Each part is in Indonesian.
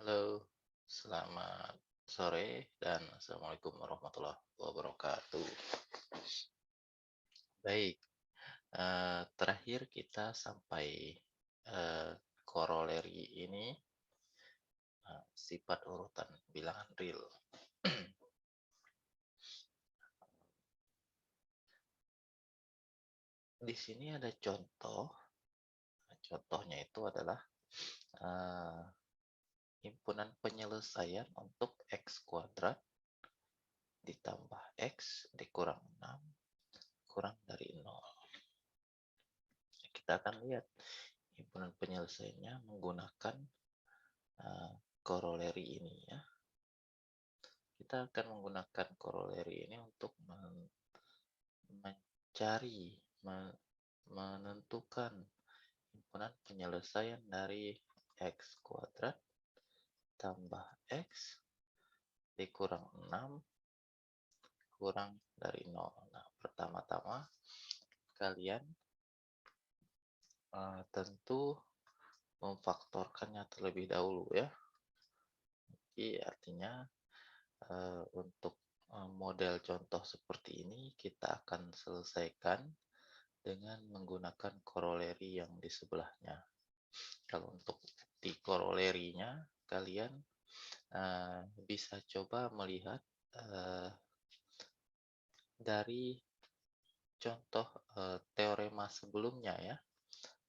Halo, selamat sore dan assalamualaikum warahmatullahi wabarakatuh. Baik, terakhir kita sampai koroleri ini, sifat urutan bilangan real. Di sini ada contoh, contohnya itu adalah eh, himpunan penyelesaian untuk x kuadrat ditambah x dikurang 6 kurang dari 0. Kita akan lihat himpunan penyelesaiannya menggunakan koroleri ini ya. Kita akan menggunakan koroleri ini untuk mencari, menentukan himpunan penyelesaian dari x kuadrat tambah x dikurang 6 kurang dari 0. Nah, pertama-tama kalian tentu memfaktorkannya terlebih dahulu ya. Jadi artinya untuk model contoh seperti ini kita akan selesaikan dengan menggunakan koroleri yang di sebelahnya. Kalau untuk di korolerinya, kalian bisa coba melihat dari contoh teorema sebelumnya ya,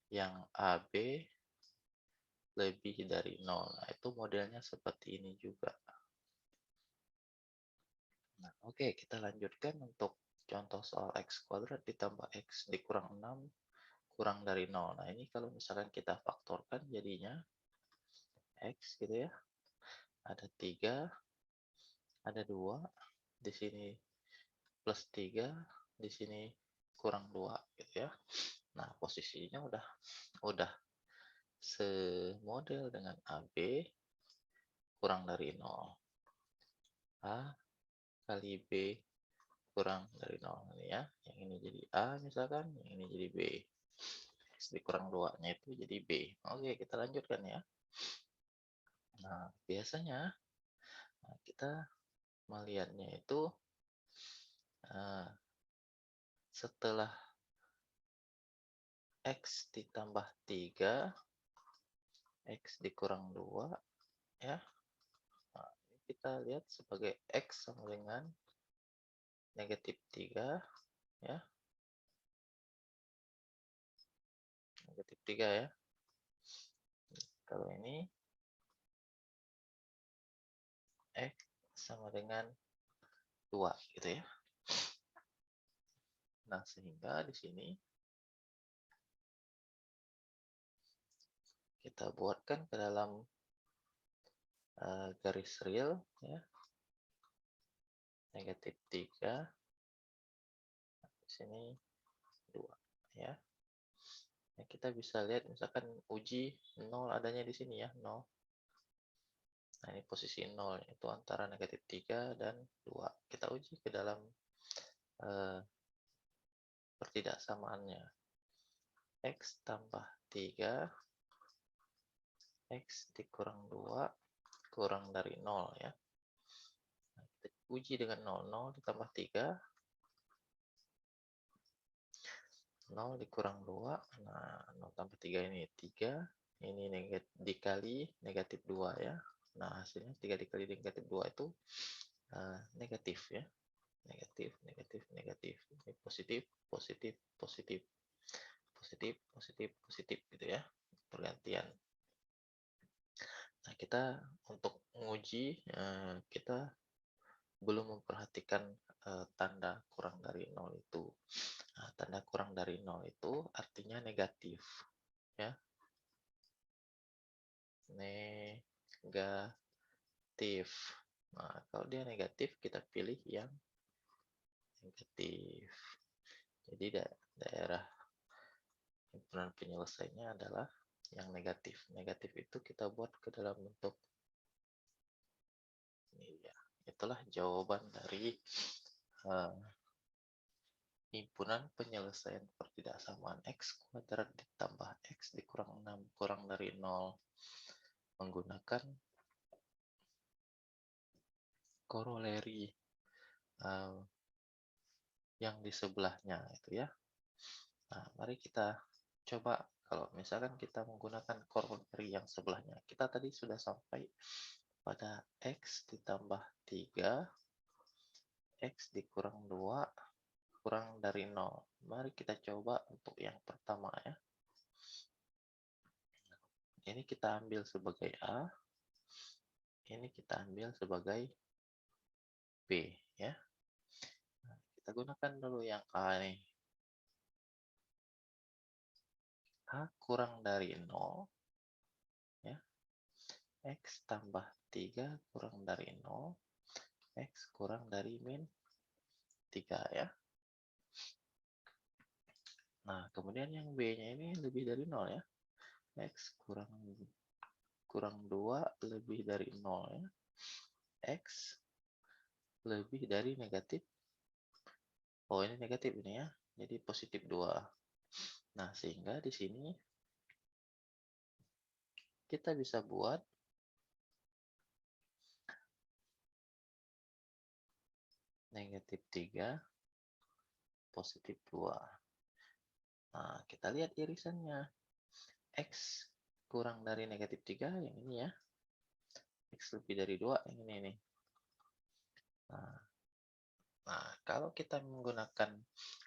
yang AB lebih dari 0. Nah, itu modelnya seperti ini juga. Nah, oke, kita lanjutkan untuk contoh soal x kuadrat ditambah x dikurang 6 kurang dari 0. Nah, ini kalau misalkan kita faktorkan jadinya x gitu ya. Ada 3, ada 2, di sini plus 3, di sini kurang 2 gitu ya. Nah, posisinya udah semodel dengan AB kurang dari 0. A kali B kurang dari 0 ini ya. Yang ini jadi A misalkan, yang ini jadi B. X dikurang 2-nya itu jadi B. Oke, kita lanjutkan ya. Nah, biasanya kita melihatnya itu setelah X ditambah 3, X dikurang 2 ya. Nah, ini kita lihat sebagai X sama dengan negatif 3 ya. Negatif 3 ya. Kalau ini X sama dengan 2 gitu ya. Nah, sehingga di sini kita buatkan ke dalam garis real ya. Negatif 3, di sini 2 ya. Nah, kita bisa lihat misalkan uji 0 adanya di sini ya, 0. Nah, ini posisi 0 itu antara negatif 3 dan 2. Kita uji ke dalam pertidaksamaannya. X tambah 3, X dikurang 2, kurang dari 0 ya. Nah, kita uji dengan 0, 0 ditambah 3, 0 dikurang 2, nah 0 tambah 3 ini 3, ini dikali negatif 2 ya. Nah, hasilnya 3 dikali negatif 2 itu negatif ya. Negatif, negatif, negatif. Ini positif, positif, positif, positif, positif, positif gitu ya. Pergantian. Nah, kita untuk menguji, kita belum memperhatikan tanda kurang dari 0 itu. Nah, tanda kurang dari 0 itu artinya negatif. Ya. Negatif. Nah, kalau dia negatif, kita pilih yang negatif. Jadi daerah himpunan penyelesaiannya adalah yang negatif. Negatif itu kita buat ke dalam bentuk ini ya. Itulah jawaban dari himpunan penyelesaian pertidaksamaan x kuadrat ditambah x dikurang 6 kurang dari 0 menggunakan koroleri yang di sebelahnya itu ya. Nah, mari kita coba kalau misalkan kita menggunakan koroleri yang sebelahnya. Kita tadi sudah sampai pada X ditambah 3, X dikurang 2, kurang dari 0. Mari kita coba untuk yang pertama ya. Ini kita ambil sebagai A, ini kita ambil sebagai B ya. Nah, kita gunakan dulu yang A nih. A kurang dari 0 ya. X tambah 3 kurang dari 0, X kurang dari min 3 ya. Nah, kemudian yang B-nya ini lebih dari 0 ya. X kurang 2 lebih dari 0 ya. X lebih dari negatif. Oh, ini negatif ini ya. Jadi positif 2. Nah, sehingga di sini kita bisa buat negatif 3, positif 2. Nah, kita lihat irisannya. X kurang dari negatif 3, yang ini ya. X lebih dari 2, yang ini nih. Nah, kalau kita menggunakan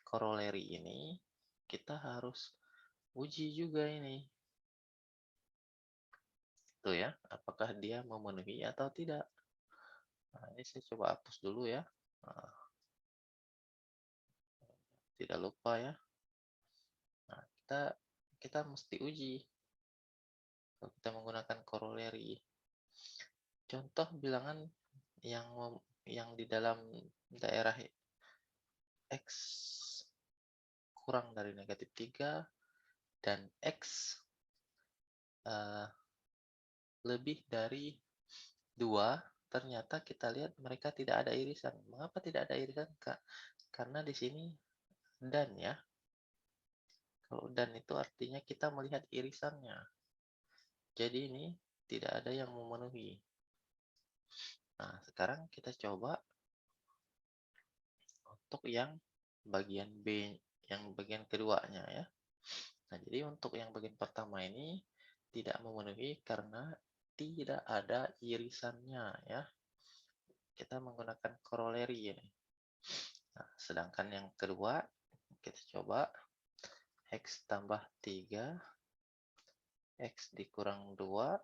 koroleri ini, kita harus uji juga ini. Tuh ya, apakah dia memenuhi atau tidak. Nah, ini saya coba hapus dulu ya. Nah, tidak lupa ya. Nah, kita mesti uji kalau kita menggunakan koroleri. Contoh bilangan yang di dalam daerah X kurang dari negatif 3 dan X lebih dari 2, ternyata kita lihat mereka tidak ada irisan. Mengapa tidak ada irisan, Kak? Karena di sini dan ya. Kalau dan itu artinya kita melihat irisannya. Jadi ini tidak ada yang memenuhi. Nah, sekarang kita coba untuk yang bagian B, yang bagian keduanya ya. Nah, jadi untuk yang bagian pertama ini tidak memenuhi karena tidak ada irisannya ya. Kita menggunakan koroleri ini. Nah, sedangkan yang kedua kita coba X tambah 3, X dikurang 2,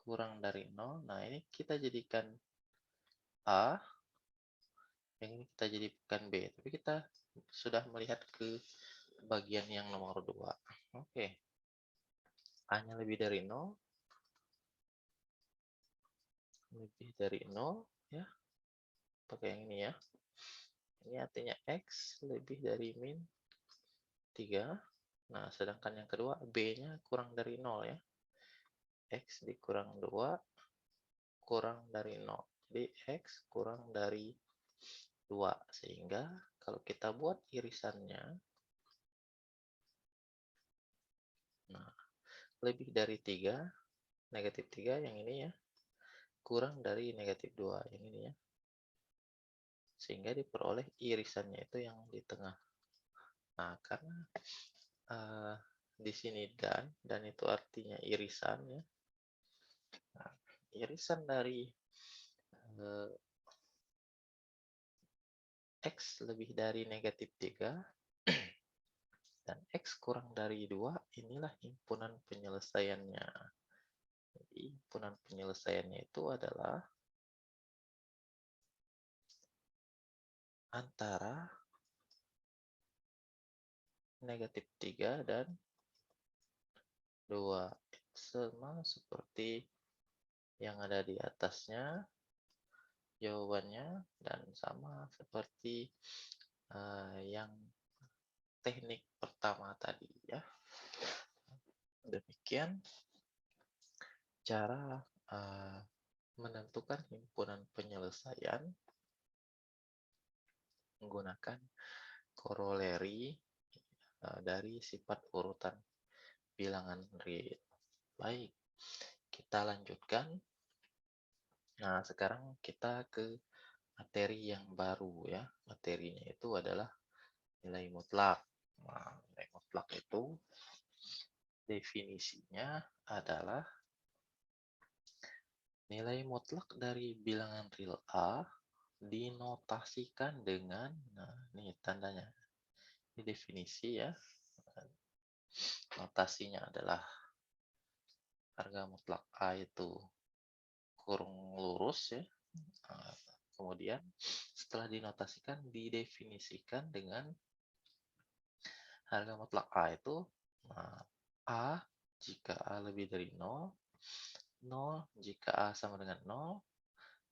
kurang dari 0. Nah, ini kita jadikan A, yang ini kita jadikan B. Tapi kita sudah melihat ke bagian yang nomor 2. Oke. A-nya lebih dari 0. Lebih dari 0 ya. Pakai yang ini ya. Ini artinya X lebih dari min 3. Nah, sedangkan yang kedua B-nya kurang dari 0 ya. X dikurang 2 kurang dari 0. Jadi X kurang dari 2. Sehingga kalau kita buat irisannya, nah, lebih dari 3, negatif 3 yang ini ya, kurang dari negatif 2 yang ini ya. Sehingga diperoleh irisannya itu yang di tengah. Nah, karena di sini dan itu artinya irisan ya. Nah, irisan dari X lebih dari negatif 3 dan X kurang dari 2, inilah himpunan penyelesaiannya. Jadi, himpunan penyelesaiannya itu adalah antara negatif 3 dan 2. Sama seperti yang ada di atasnya jawabannya dan sama seperti yang teknik pertama tadi ya. Demikian cara menentukan himpunan penyelesaian menggunakan koroleri dari sifat urutan bilangan real. Baik, kita lanjutkan. Nah, sekarang kita ke materi yang baru ya. Materinya itu adalah nilai mutlak. Nah, nilai mutlak itu definisinya adalah nilai mutlak dari bilangan real A dinotasikan dengan, nah ini tandanya, ini definisi ya. Notasinya adalah harga mutlak A itu kurung lurus ya. Nah, kemudian setelah dinotasikan didefinisikan dengan harga mutlak A itu, nah, A jika A lebih dari 0, 0 jika A sama dengan 0,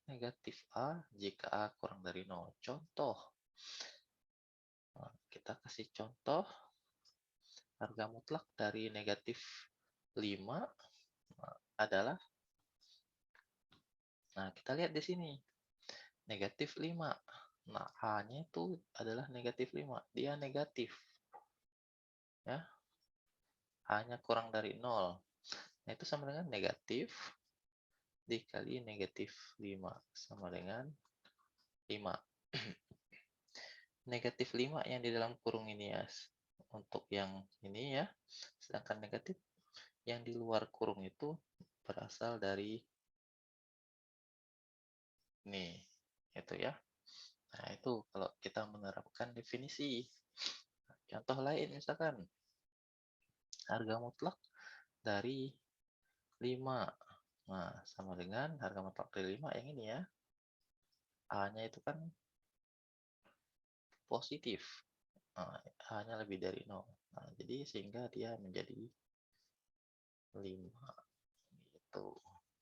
negatif A jika A kurang dari 0. Contoh, nah, kita kasih contoh harga mutlak dari negatif 5 adalah, nah kita lihat di sini, negatif 5. Nah, A-nya itu adalah negatif 5. Dia negatif. Ya, A-nya kurang dari 0. Nah, itu sama dengan negatif dikali negatif 5. Sama dengan 5. Negatif 5 yang di dalam kurung ini ya. Untuk yang ini ya. Sedangkan negatif yang di luar kurung itu berasal dari ini. Itu ya. Nah, itu kalau kita menerapkan definisi. Contoh lain misalkan harga mutlak dari 5. Nah, sama dengan harga mutlak dari 5 yang ini ya. A-nya itu kan positif. Nah, A-nya lebih dari 0. Nah, jadi sehingga dia menjadi 5. Gitu.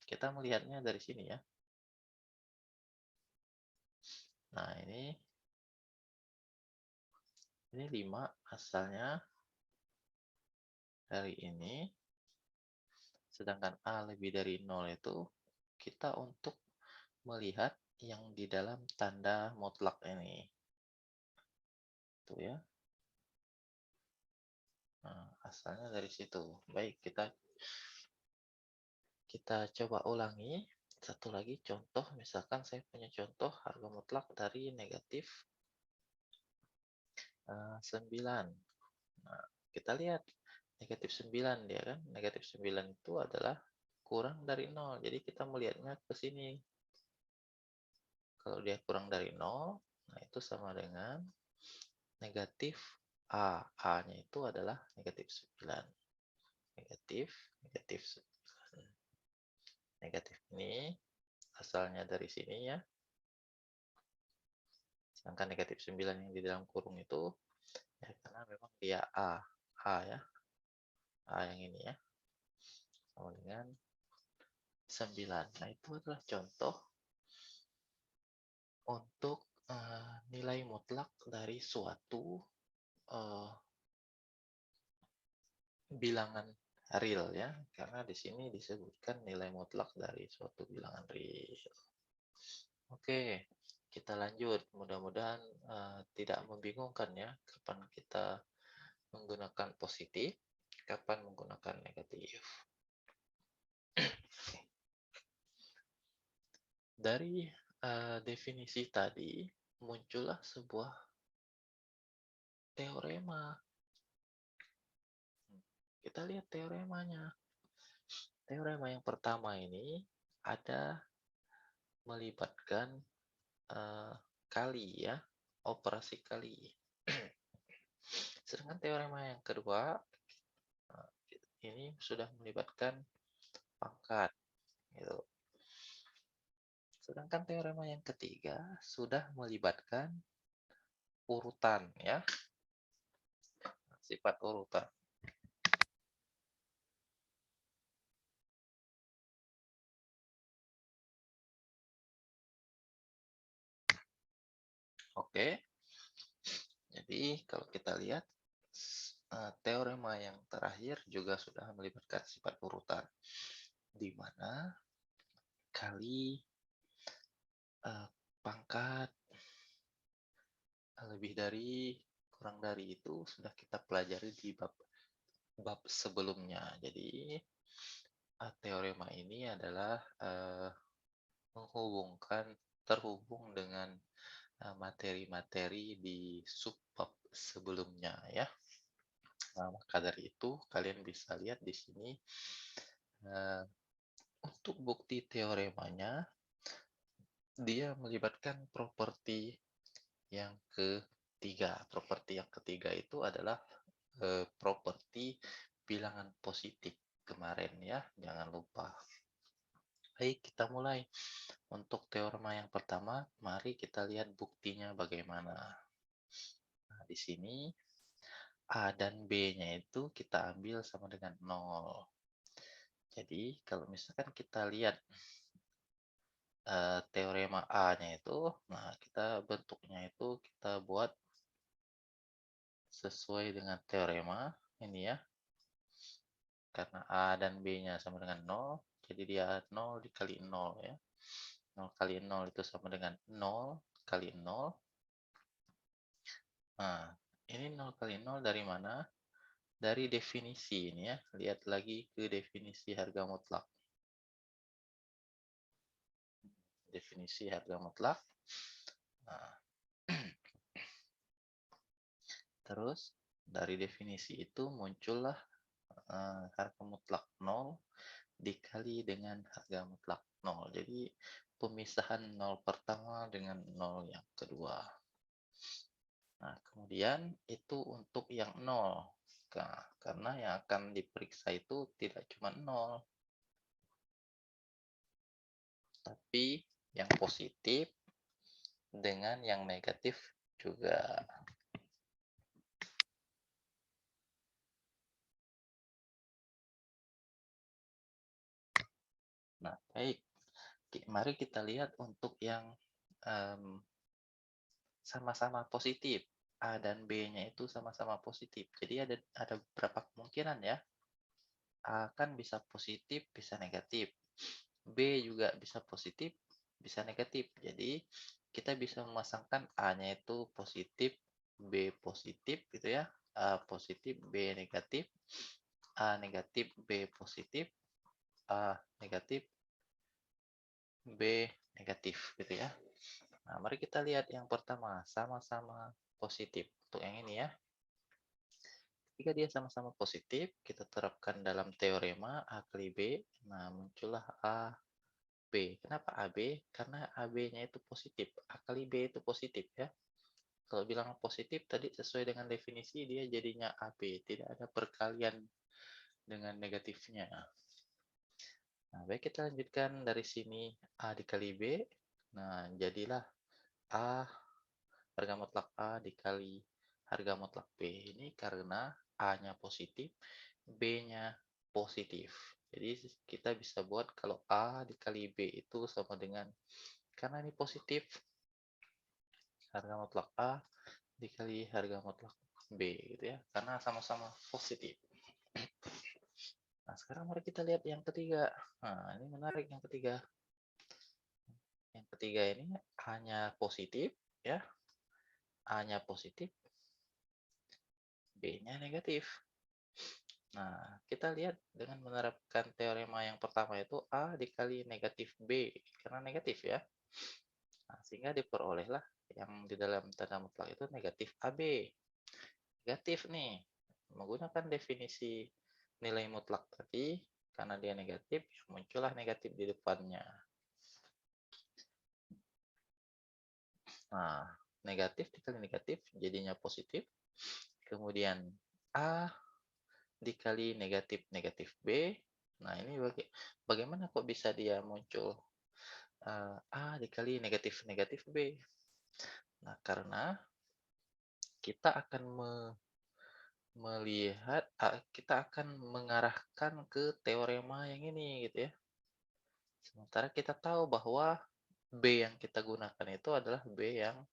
Kita melihatnya dari sini ya. Nah, ini 5 asalnya dari ini. Sedangkan A lebih dari 0 itu kita untuk melihat yang di dalam tanda mutlak ini. Tuh ya. Nah, asalnya dari situ. Baik, kita coba ulangi. Satu lagi contoh, misalkan saya punya contoh harga mutlak dari negatif 9. Nah, kita lihat negatif 9 dia kan. Negatif 9 itu adalah kurang dari 0. Jadi kita melihatnya ke sini. Kalau dia kurang dari 0, nah itu sama dengan negatif A. A-nya itu adalah negatif 9. Negatif, negatif 9. Negatif ini asalnya dari sini ya. Sedangkan negatif 9 yang di dalam kurung itu, ya karena memang dia A. A ya. A yang ini ya. Sama dengan 9. Nah, itu adalah contoh untuk nilai mutlak dari suatu uh, bilangan real ya. Karena di sini disebutkan nilai mutlak dari suatu bilangan real. Oke, kita lanjut. Mudah-mudahan tidak membingungkan ya. Kapan kita menggunakan positif, kapan menggunakan negatif. Dari definisi tadi, muncullah sebuah teorema. Kita lihat teoremanya. Teorema yang pertama ini ada melibatkan kali ya, operasi kali. Sedangkan teorema yang kedua ini sudah melibatkan pangkat. Gitu. Sedangkan teorema yang ketiga sudah melibatkan urutan ya, sifat urutan. Oke, jadi kalau kita lihat teorema yang terakhir juga sudah melibatkan sifat urutan, di mana kali pangkat lebih dari kurang dari itu sudah kita pelajari di bab sebelumnya. Jadi teorema ini adalah terhubung dengan materi-materi di subbab sebelumnya ya. Nah, maka dari itu kalian bisa lihat di sini eh, untuk bukti teoremanya dia melibatkan properti yang ketiga. Properti yang ketiga itu adalah properti bilangan positif kemarin ya, jangan lupa. Baik, kita mulai. Untuk teorema yang pertama, mari kita lihat buktinya bagaimana. Nah, di sini A dan B-nya itu kita ambil sama dengan 0. Jadi, kalau misalkan kita lihat teorema A-nya itu, nah kita bentuknya itu kita buat sesuai dengan teorema ini ya. Karena A dan B-nya sama dengan 0, jadi dia 0 dikali 0 ya. 0 kali 0 itu sama dengan 0 kali 0. Nah, ini 0 kali 0 dari mana? Dari definisi ini ya. Lihat lagi ke definisi harga mutlak. Definisi harga mutlak. Nah, terus dari definisi itu muncullah harga mutlak 0 dikali dengan harga mutlak 0. Jadi pemisahan 0 pertama dengan 0 yang kedua. Nah, kemudian itu untuk yang 0. Nah, karena yang akan diperiksa itu tidak cuma 0, tapi yang positif dengan yang negatif juga. Nah, baik. Mari kita lihat untuk yang sama-sama positif. A dan B-nya itu sama-sama positif. Jadi ada beberapa kemungkinan ya. A kan bisa positif, bisa negatif. B juga bisa positif, bisa negatif. Jadi kita bisa memasangkan A-nya itu positif, B positif gitu ya. A positif, B negatif, A negatif, B positif, A negatif, B negatif gitu ya. Nah, mari kita lihat yang pertama, sama-sama positif. Untuk yang ini ya. Jika dia sama-sama positif, kita terapkan dalam teorema A kali B. Nah, muncullah A, B. Kenapa AB? Karena AB-nya itu positif. A kali B itu positif ya. Kalau bilang positif tadi sesuai dengan definisi dia jadinya AB. Tidak ada perkalian dengan negatifnya. Nah, baik kita lanjutkan dari sini A dikali B. Nah, jadilah A harga mutlak A dikali harga mutlak B. Ini karena A-nya positif, B-nya positif. Jadi kita bisa buat kalau A dikali B itu sama dengan, karena ini positif, harga mutlak A dikali harga mutlak B gitu ya. Karena sama-sama positif. Nah, sekarang mari kita lihat yang ketiga. Nah, ini menarik yang ketiga. Yang ketiga ini A-nya positif ya. A-nya positif, B-nya negatif. Nah, kita lihat dengan menerapkan teorema yang pertama itu A dikali negatif B, karena negatif ya. Nah, sehingga diperolehlah yang di dalam tanda mutlak itu negatif AB. Negatif nih, menggunakan definisi nilai mutlak tadi, karena dia negatif, muncullah negatif di depannya. Nah, negatif dikali negatif, jadinya positif. Kemudian A dikali negatif B. Nah, ini bagaimana kok bisa dia muncul A dikali negatif B? Nah, karena kita akan melihat, kita akan mengarahkan ke teorema yang ini gitu ya. Sementara kita tahu bahwa B yang kita gunakan itu adalah B yang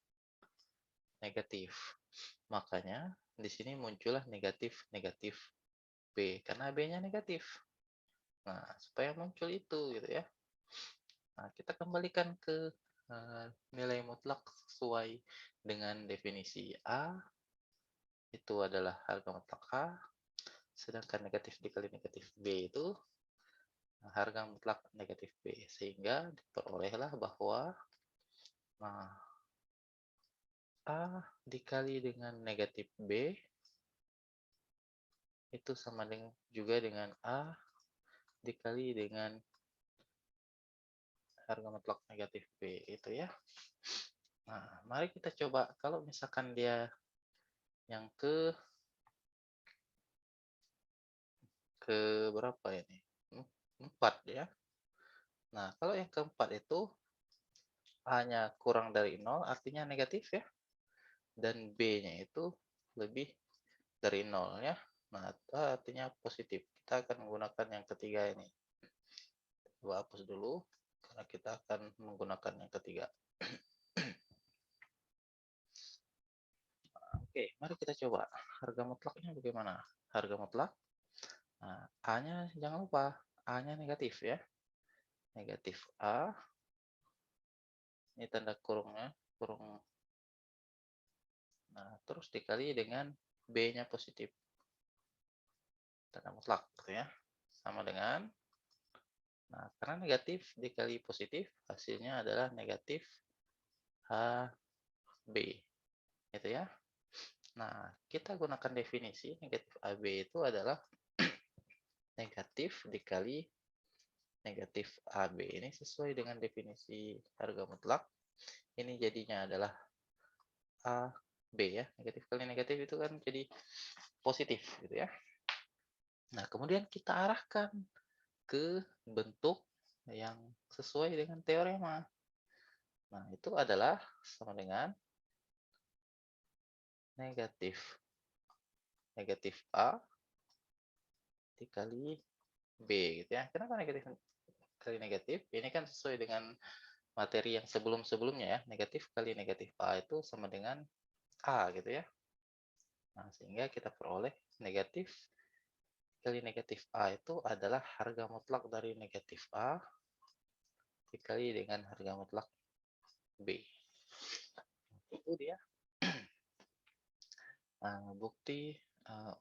negatif. Makanya di sini muncullah negatif B karena B-nya negatif. Nah, supaya muncul itu gitu ya. Nah, kita kembalikan ke nilai mutlak sesuai dengan definisi A, itu adalah harga mutlak A, sedangkan negatif dikali negatif B itu harga mutlak negatif B, sehingga diperolehlah bahwa nah, A dikali dengan negatif B itu sama dengan juga dengan A dikali dengan harga mutlak negatif B itu ya. Nah, mari kita coba kalau misalkan dia yang ke berapa ini? 4 ya. Nah, kalau yang keempat itu A-nya kurang dari 0 artinya negatif ya. Dan B-nya itu lebih dari 0 ya. Nah, itu artinya positif. Kita akan menggunakan yang ketiga ini. Coba hapus dulu karena kita akan menggunakan yang ketiga. Oke, mari kita coba. Harga mutlaknya bagaimana? Harga mutlak. Nah, A-nya jangan lupa. A-nya negatif ya. Negatif A. Ini tanda kurungnya. Kurung. Nah, terus dikali dengan B-nya positif. Tanda mutlak gitu ya. Sama dengan. Nah, karena negatif dikali positif, hasilnya adalah negatif HB. Gitu ya. Nah, kita gunakan definisi negatif AB itu adalah negatif dikali negatif AB. Ini sesuai dengan definisi harga mutlak. Ini jadinya adalah AB ya. Negatif kali negatif itu kan jadi positif gitu ya. Nah, kemudian kita arahkan ke bentuk yang sesuai dengan teorema. Nah, itu adalah sama dengan negatif A dikali B gitu ya. Kenapa negatif kali negatif? Ini kan sesuai dengan materi yang sebelum-sebelumnya ya. Negatif kali negatif A itu sama dengan A gitu ya. Nah, sehingga kita peroleh negatif kali negatif A itu adalah harga mutlak dari negatif A dikali dengan harga mutlak B. Itu dia bukti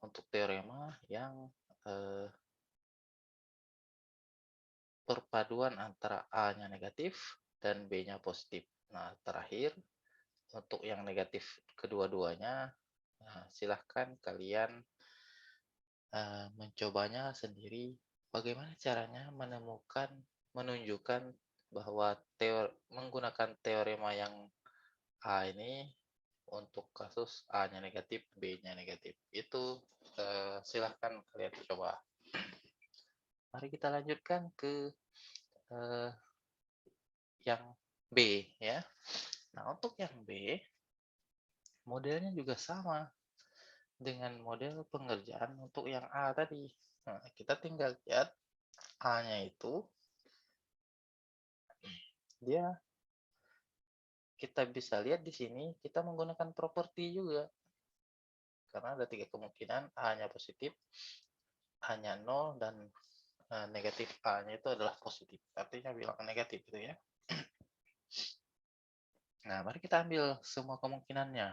untuk teorema yang perpaduan antara A-nya negatif dan B-nya positif. Nah, terakhir untuk yang negatif kedua-duanya, silahkan kalian mencobanya sendiri. Bagaimana caranya menunjukkan bahwa menggunakan teorema yang A ini untuk kasus A-nya negatif, B-nya negatif. Itu silahkan kalian coba. Mari kita lanjutkan ke yang B ya. Nah, untuk yang B, modelnya juga sama dengan model pengerjaan untuk yang A tadi. Nah, kita tinggal lihat A-nya itu dia kita bisa lihat di sini kita menggunakan properti juga. Karena ada 3 kemungkinan, A-nya positif, A-nya 0 dan negatif A-nya itu adalah positif. Artinya bilang negatif gitu ya. Nah, mari kita ambil semua kemungkinannya.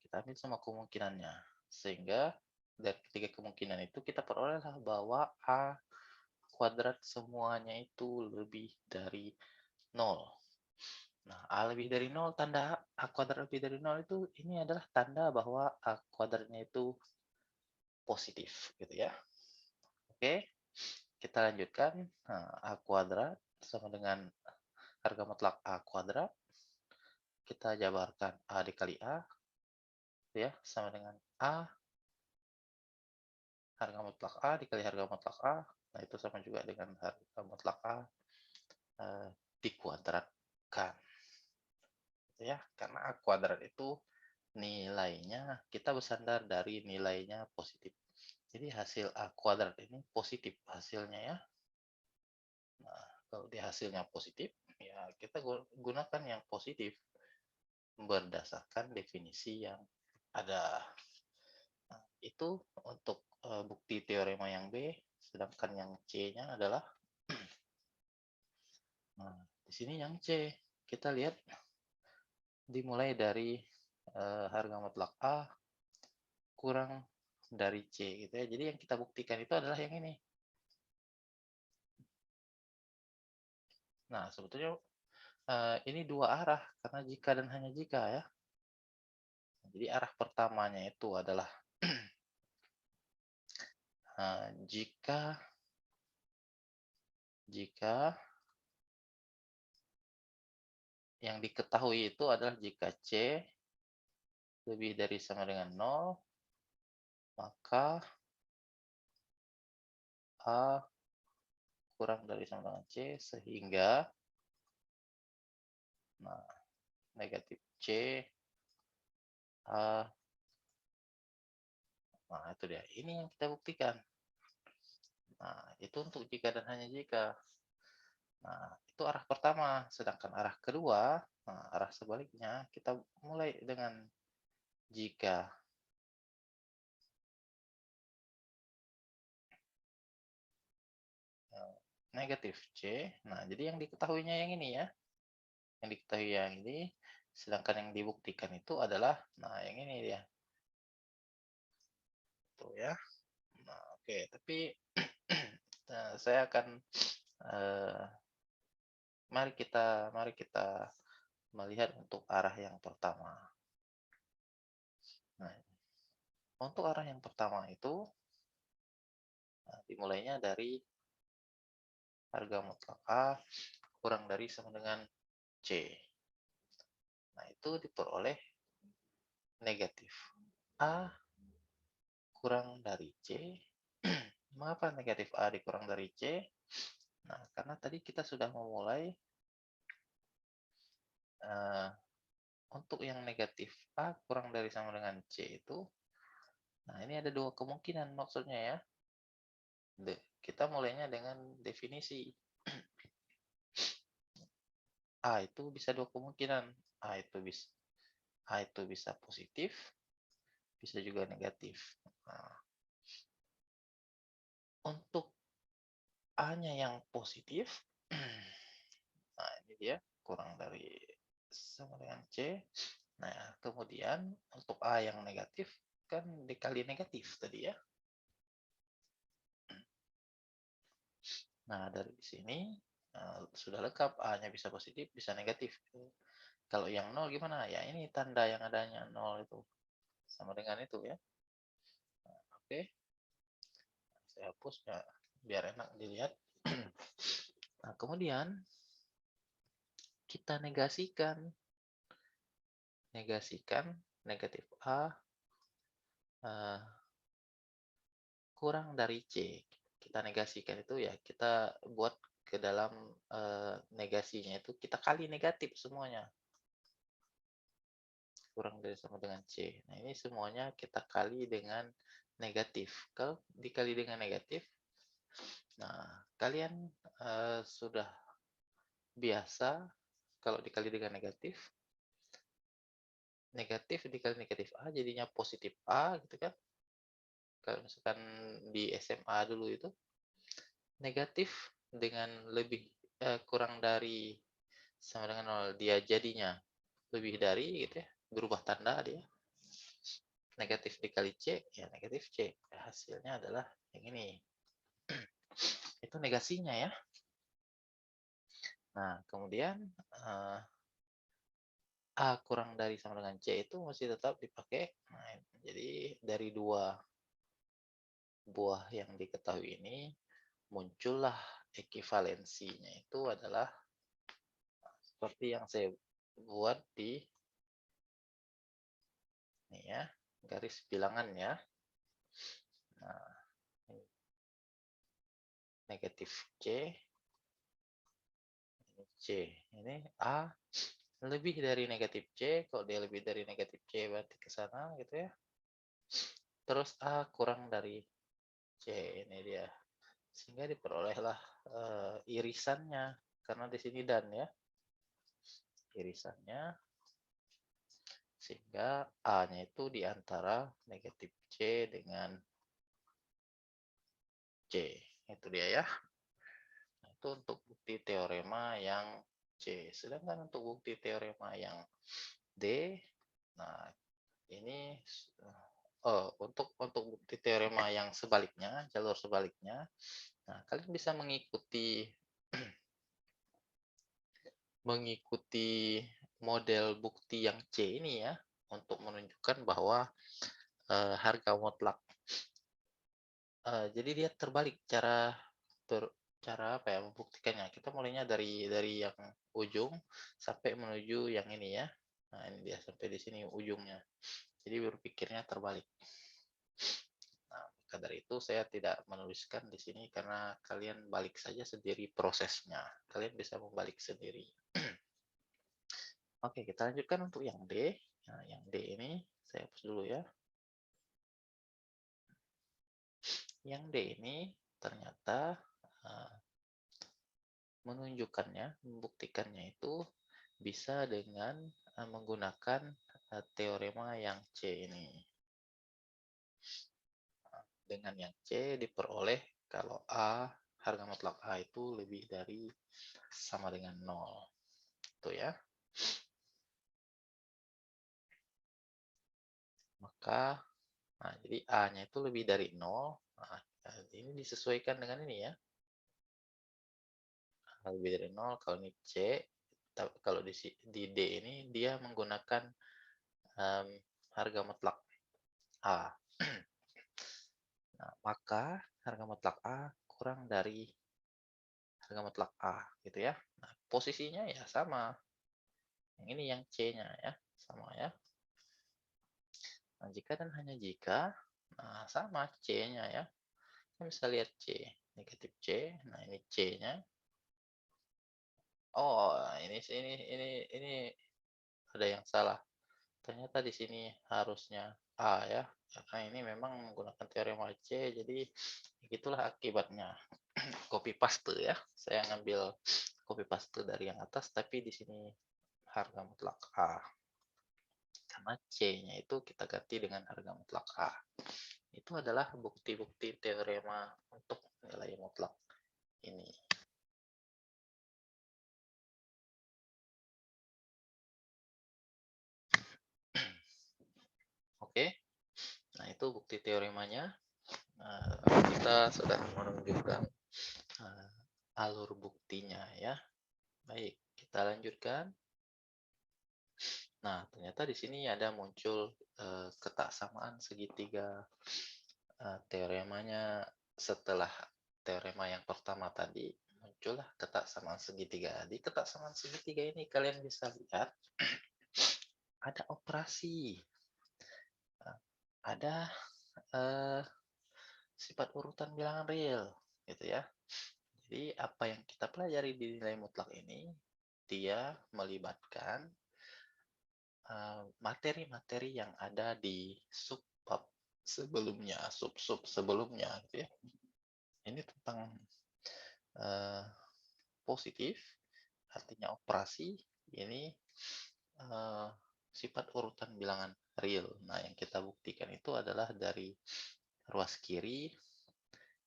Kita ambil semua kemungkinannya. Sehingga dari ketiga kemungkinan itu kita perolehlah bahwa A kuadrat semuanya itu lebih dari 0. Nah, A lebih dari 0, tanda A kuadrat lebih dari 0 itu ini adalah tanda bahwa A kuadratnya itu positif gitu ya. Oke, kita lanjutkan. Nah, A kuadrat sama dengan harga mutlak A kuadrat. Kita jabarkan A dikali A ya sama dengan A harga mutlak A dikali harga mutlak A. Nah, itu sama juga dengan harga mutlak A dikuadratkan. Ya, karena A kuadrat itu nilainya kita bersandar dari nilainya positif. Jadi hasil A kuadrat ini positif hasilnya ya. Nah, kalau di hasilnya positif, ya kita gunakan yang positif berdasarkan definisi yang ada. Nah, itu untuk bukti teorema yang B, sedangkan yang C-nya adalah nah, di sini yang C. Kita lihat dimulai dari harga mutlak A kurang dari C gitu ya. Jadi yang kita buktikan itu adalah yang ini. Nah, sebetulnya ini dua arah karena jika dan hanya jika ya. Jadi arah pertamanya itu adalah jika jika yang diketahui itu adalah jika C lebih dari sama dengan 0, maka A kurang dari sama dengan C, sehingga nah, negatif C, A, nah itu dia. Ini yang kita buktikan. Nah, itu untuk jika dan hanya jika. Nah, itu arah pertama. Sedangkan arah kedua, nah, arah sebaliknya, kita mulai dengan jika. Negatif C. Nah, jadi yang diketahuinya yang ini ya. Yang diketahui yang ini. Sedangkan yang dibuktikan itu adalah, nah yang ini dia. Tuh ya. Nah, oke. Tapi saya akan eh, mari kita melihat untuk arah yang pertama. Nah, untuk arah yang pertama itu dimulainya dari harga mutlak A kurang dari sama dengan C. Nah, itu diperoleh negatif A kurang dari C. Mengapa negatif A dikurang dari C? Nah, karena tadi kita sudah memulai uh, untuk yang negatif A kurang dari sama dengan C itu. Nah, ini ada dua kemungkinan maksudnya ya. Kita mulainya dengan definisi. A itu bisa dua kemungkinan. A itu bisa positif, bisa juga negatif. Nah, untuk A-nya yang positif, nah ini dia kurang dari sama dengan C. Nah, kemudian untuk A yang negatif kan dikali negatif tadi ya. Nah, dari sini sudah lengkap, A-nya bisa positif, bisa negatif. Kalau yang 0 gimana? Ya ini tanda yang adanya 0 itu. Sama dengan itu ya. Nah, oke. Saya hapus ya, biar enak dilihat. Nah, kemudian kita negasikan negatif A kurang dari C. Kita negasikan itu ya, kita buat ke dalam negasinya itu, kita kali negatif semuanya. Kurang dari sama dengan C. Nah, ini semuanya kita kali dengan negatif. Kalau dikali dengan negatif, nah, kalian sudah biasa kalau dikali dengan negatif, negatif dikali negatif A jadinya positif A gitu kan. Kalau misalkan di SMA dulu itu, negatif dengan lebih kurang dari sama dengan 0, dia jadinya lebih dari gitu ya, berubah tanda dia. Negatif dikali C, ya negatif C. Hasilnya adalah yang ini. Itu negasinya ya. Nah, kemudian A kurang dari sama dengan C itu masih tetap dipakai. Nah, jadi dari dua buah yang diketahui ini, muncullah ekivalensinya itu adalah seperti yang saya buat di ini ya, garis bilangannya. Nah, negatif C, ini C, ini A lebih dari negatif C. Kalau dia lebih dari negatif C berarti ke sana gitu ya. Terus A kurang dari C, ini dia. Sehingga diperolehlah irisannya, karena di sini dan ya, irisannya, sehingga A-nya itu di antara negatif C dengan C. Itu dia ya. Nah, itu untuk bukti teorema yang C. Sedangkan untuk bukti teorema yang D, nah ini untuk bukti teorema yang sebaliknya, jalur sebaliknya. Nah, kalian bisa mengikuti mengikuti model bukti yang C ini ya, untuk menunjukkan bahwa harga mutlak. Jadi dia terbalik cara apa ya, membuktikannya. Kita mulainya dari yang ujung sampai menuju yang ini ya. Nah, ini dia sampai di sini ujungnya. Jadi berpikirnya terbalik. Nah, maka dari itu saya tidak menuliskan di sini karena kalian balik saja sendiri prosesnya. Kalian bisa membalik sendiri. Oke, kita lanjutkan untuk yang D. Nah, yang D ini saya hapus dulu ya. Yang D ini ternyata menunjukkannya, membuktikannya itu bisa dengan menggunakan teorema yang C ini. Dengan yang C diperoleh kalau A, harga mutlak A itu lebih dari sama dengan 0. Itu ya. Maka, nah, jadi A-nya itu lebih dari 0. Nah, ini disesuaikan dengan ini ya. Lebih dari 0, kalau ini C, kalau di D ini dia menggunakan harga mutlak A. Nah, maka harga mutlak A kurang dari harga mutlak A, gitu ya. Nah, posisinya ya sama. Yang ini yang C-nya ya, sama ya. Nah, jika dan hanya jika, nah sama C-nya ya. Kita bisa lihat C, negatif C. Nah, ini C-nya. Oh, ini ada yang salah. Ternyata di sini harusnya A ya. Karena ini memang menggunakan teorema C, jadi itulah akibatnya. Copy paste ya. Saya ngambil copy paste dari yang atas, tapi di sini harga mutlak A. Karena C-nya itu kita ganti dengan harga mutlak A. Itu adalah bukti-bukti teorema untuk nilai mutlak ini. Oke, nah itu bukti teoremanya. Kita sudah menunjukkan alur buktinya ya. Baik, kita lanjutkan. Nah, ternyata di sini ada muncul ketaksamaan segitiga teoremanya. Setelah teorema yang pertama tadi, muncullah ketaksamaan segitiga. Di ketaksamaan segitiga ini kalian bisa lihat ada operasi, ada sifat urutan bilangan real, gitu ya. Jadi apa yang kita pelajari di nilai mutlak ini, dia melibatkan materi-materi yang ada di subbab sebelumnya, sub-sub sebelumnya, gitu ya. Ini tentang positif, artinya operasi. Ini sifat urutan bilangan real. Nah, yang kita buktikan itu adalah dari ruas kiri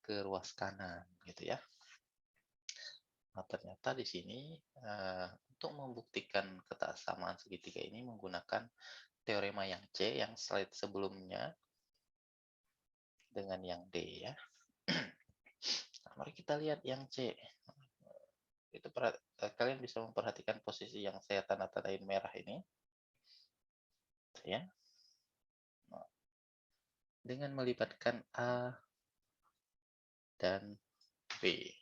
ke ruas kanan, gitu ya. Nah, ternyata di sini untuk membuktikan ketaksamaan segitiga ini menggunakan teorema yang C yang slide sebelumnya dengan yang D ya. Nah, mari kita lihat yang C. Itu kalian bisa memperhatikan posisi yang saya tanda-tandain merah ini. Ya. Nah, dengan melibatkan A dan B.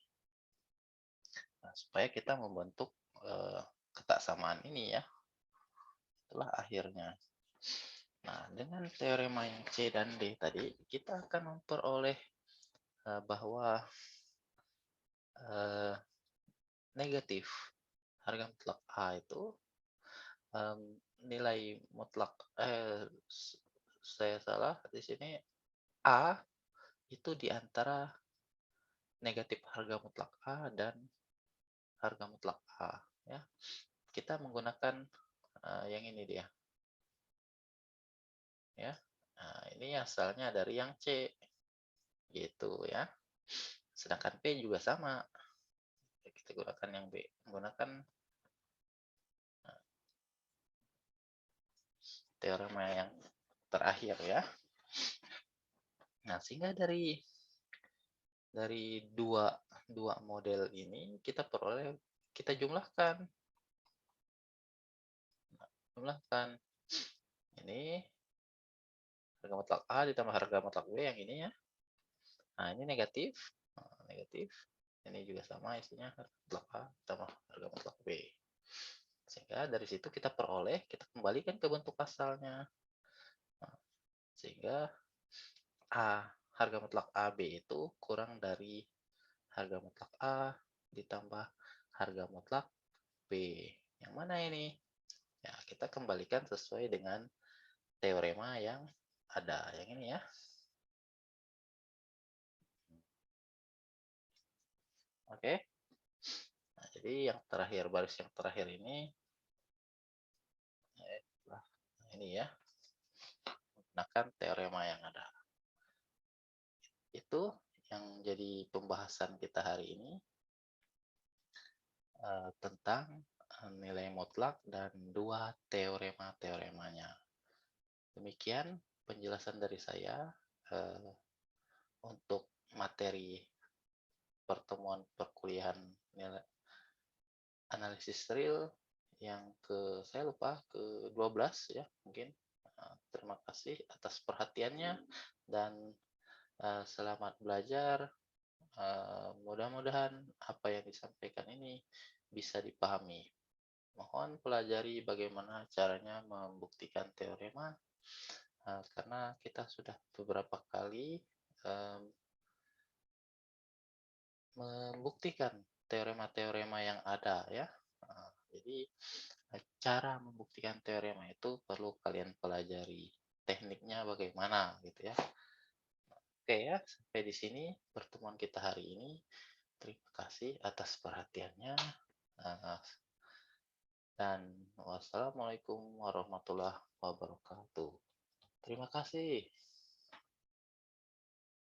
Nah, supaya kita membentuk ketaksamaan ini ya. Itulah akhirnya. Nah, dengan teorema yang C dan D tadi, kita akan memperoleh bahwa negatif harga mutlak A itu nilai mutlak saya salah di sini, A itu di antara negatif harga mutlak A dan harga mutlak A ya. Kita menggunakan yang ini dia ya. Nah, ini asalnya dari yang C gitu ya. Sedangkan P juga sama. Kita gunakan yang B, menggunakan teorema yang terakhir ya. Nah, sehingga dari dua model ini kita jumlahkan jumlahkan. Ini harga mutlak A ditambah harga mutlak B yang ini ya. Nah, ini negatif. Nah, negatif. Ini juga sama isinya harga mutlak A ditambah harga mutlak B. Sehingga dari situ kita peroleh, kita kembalikan ke bentuk asalnya. Nah, sehingga harga mutlak AB itu kurang dari harga mutlak A ditambah harga mutlak B. Yang mana ini? Ya, kita kembalikan sesuai dengan teorema yang ada. Yang ini ya. Oke. Nah, jadi yang terakhir, baris yang terakhir ini, ini ya, menggunakan teorema yang ada. Itu yang jadi pembahasan kita hari ini tentang nilai mutlak dan dua teorema-teoremanya. Demikian penjelasan dari saya untuk materi pertemuan perkuliahan nilai analisis real yang saya lupa ke-12 ya mungkin. Terima kasih atas perhatiannya dan selamat belajar. Mudah-mudahan apa yang disampaikan ini bisa dipahami. Mohon pelajari bagaimana caranya membuktikan teorema, karena kita sudah beberapa kali membuktikan teorema-teorema yang ada ya. Jadi cara membuktikan teorema itu perlu kalian pelajari tekniknya bagaimana gitu ya. Oke ya, sampai di sini pertemuan kita hari ini. Terima kasih atas perhatiannya. Dan wassalamualaikum warahmatullahi wabarakatuh. Terima kasih.